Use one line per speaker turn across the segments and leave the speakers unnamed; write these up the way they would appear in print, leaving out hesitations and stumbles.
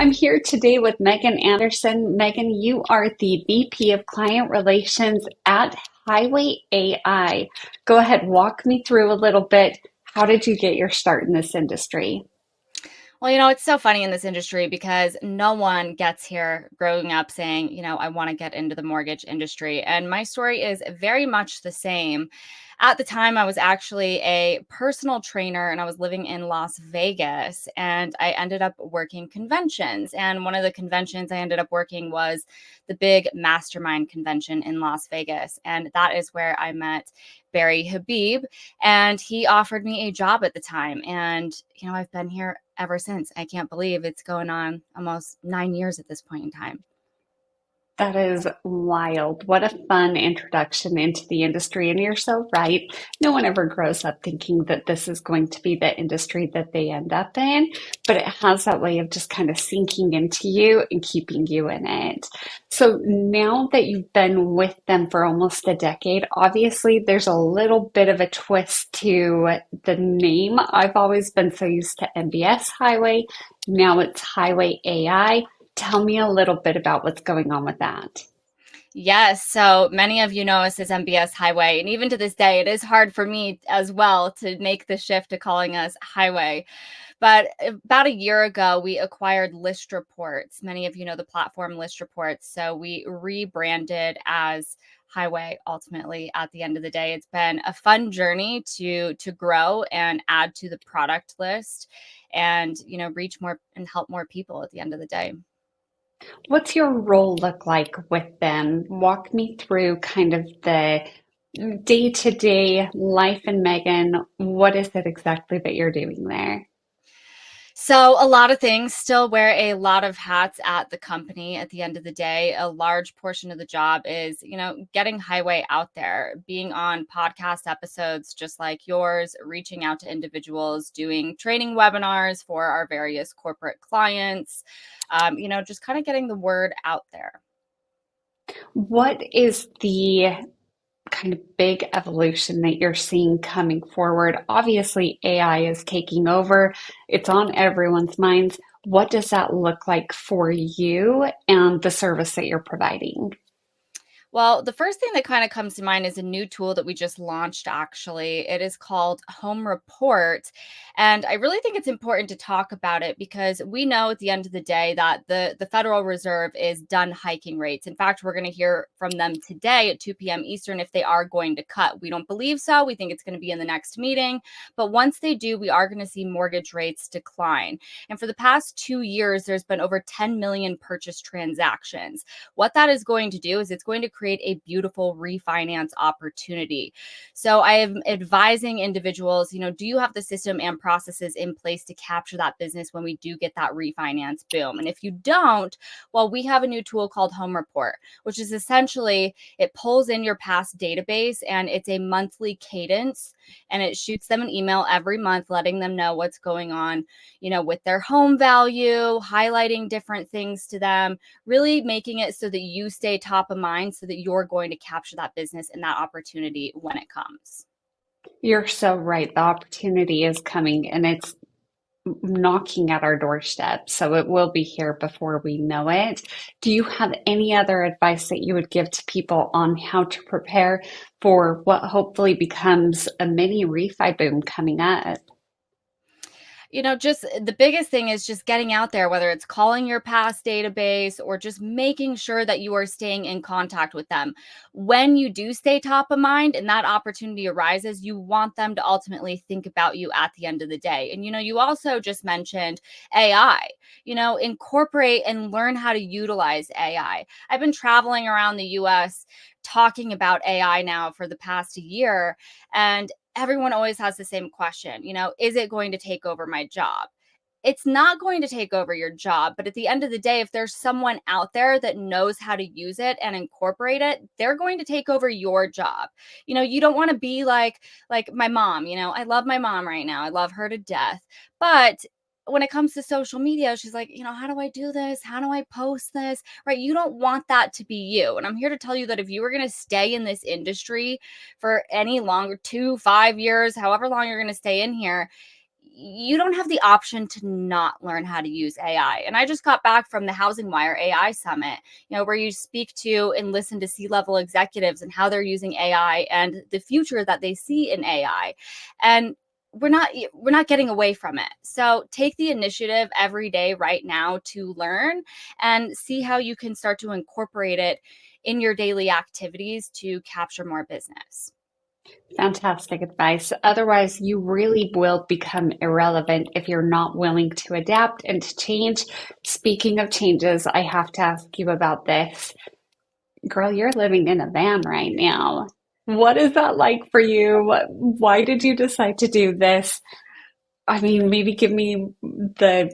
I'm here today with Megan Anderson. Megan, you are the VP of Client Relations at Highway AI. Go ahead, walk me through a little bit. How did you get your start in this industry?
Well, it's so funny in this industry because no one gets here growing up saying, I want to get into the mortgage industry. And my story is very much the same. At the time, I was actually a personal trainer and I was living in Las Vegas and I ended up working conventions. And one of the conventions I ended up working was the big mastermind convention in Las Vegas. And that is where I met Barry Habib, and he offered me a job at the time. And, I've been here ever since. I can't believe it's going on almost 9 years at this point in time.
That is wild. What a fun introduction into the industry. And you're so right. No one ever grows up thinking that this is going to be the industry that they end up in, but it has that way of just kind of sinking into you and keeping you in it. So now that you've been with them for almost a decade, obviously there's a little bit of a twist to the name. I've always been so used to MBS Highway. Now it's Highway AI. Tell me a little bit about what's going on with that.
Yes, so many of you know us as MBS Highway, and even to this day, it is hard for me as well to make the shift to calling us Highway. But about a year ago, we acquired List Reports. Many of you know the platform List Reports. So we rebranded as Highway ultimately at the end of the day. It's been a fun journey to grow and add to the product list and reach more and help more people at the end of the day.
What's your role look like with them? Walk me through kind of the day-to-day life in Megan. What is it exactly that you're doing there?
So, a lot of things, still wear a lot of hats at the company at the end of the day. A large portion of the job is, getting Highway out there, being on podcast episodes just like yours, reaching out to individuals, doing training webinars for our various corporate clients, just kind of getting the word out there.
What is the kind of big evolution that you're seeing coming forward? Obviously, AI is taking over. It's on everyone's minds. What does that look like for you and the service that you're providing?
Well, the first thing that kind of comes to mind is a new tool that we just launched, actually. It is called Home Report. And I really think it's important to talk about it because we know at the end of the day that the Federal Reserve is done hiking rates. In fact, we're going to hear from them today at 2 p.m. Eastern if they are going to cut. We don't believe so. We think it's going to be in the next meeting. But once they do, we are going to see mortgage rates decline. And for the past 2 years, there's been over 10 million purchase transactions. What that is going to do is it's going to create a beautiful refinance opportunity. So I am advising individuals, do you have the system and processes in place to capture that business when we do get that refinance boom? And if you don't, well, we have a new tool called Home Report, which is essentially it pulls in your past database and it's a monthly cadence and it shoots them an email every month letting them know what's going on, with their home value, highlighting different things to them, really making it so that you stay top of mind so that you're going to capture that business and that opportunity when it comes.
You're so right. The opportunity is coming and it's knocking at our doorstep. So it will be here before we know it. Do you have any other advice that you would give to people on how to prepare for what hopefully becomes a mini refi boom coming up?
Just the biggest thing is just getting out there, whether it's calling your past database or just making sure that you are staying in contact with them. When you do stay top of mind and that opportunity arises, you want them to ultimately think about you at the end of the day. And, you also just mentioned AI, incorporate and learn how to utilize AI. I've been traveling around the US talking about AI now for the past year. And everyone always has the same question, is it going to take over my job? It's not going to take over your job, but at the end of the day, if there's someone out there that knows how to use it and incorporate it, they're going to take over your job. You don't want to be like my mom, I love my mom right now. I love her to death. But when it comes to social media, she's like, how do I do this? How do I post this? Right? You don't want that to be you. And I'm here to tell you that if you were going to stay in this industry for any longer, 2, 5 years, however long you're going to stay in here, you don't have the option to not learn how to use AI. And I just got back from the Housing Wire AI Summit, where you speak to and listen to C-level executives and how they're using AI and the future that they see in AI. And we're not getting away from it. So take the initiative every day right now to learn and see how you can start to incorporate it in your daily activities to capture more business.
Fantastic advice. Otherwise, you really will become irrelevant if you're not willing to adapt and to change. Speaking of changes, I have to ask you about this. Girl, you're living in a van right now. What is that like for you? Why did you decide to do this? I mean, maybe give me the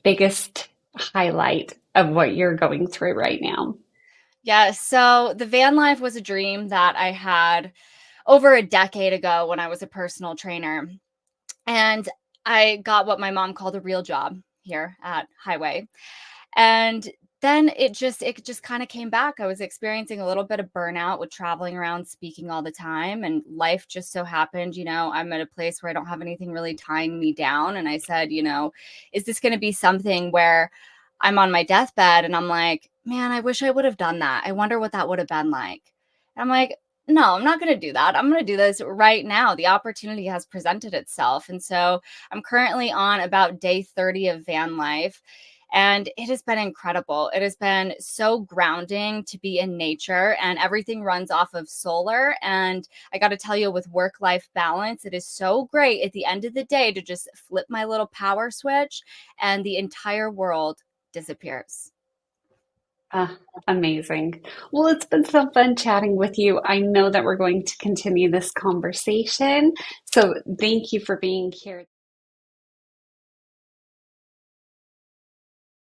biggest highlight of what you're going through right now.
Yeah, so the van life was a dream that I had over a decade ago when I was a personal trainer. And I got what my mom called a real job here at Highway. And then it just kind of came back. I was experiencing a little bit of burnout with traveling around speaking all the time, and life just so happened, I'm at a place where I don't have anything really tying me down, and I said, is this going to be something where I'm on my deathbed and I'm like, man, I wish I would have done that. I wonder what that would have been like. And I'm like, no, I'm not going to do that. I'm going to do this right now. The opportunity has presented itself. And so I'm currently on about day 30 of van life. And it has been incredible. It has been so grounding to be in nature, and everything runs off of solar. And I got to tell you, with work life balance, it is so great at the end of the day to just flip my little power switch and the entire world disappears.
Ah, amazing. Well, it's been so fun chatting with you. I know that we're going to continue this conversation. So thank you for being here.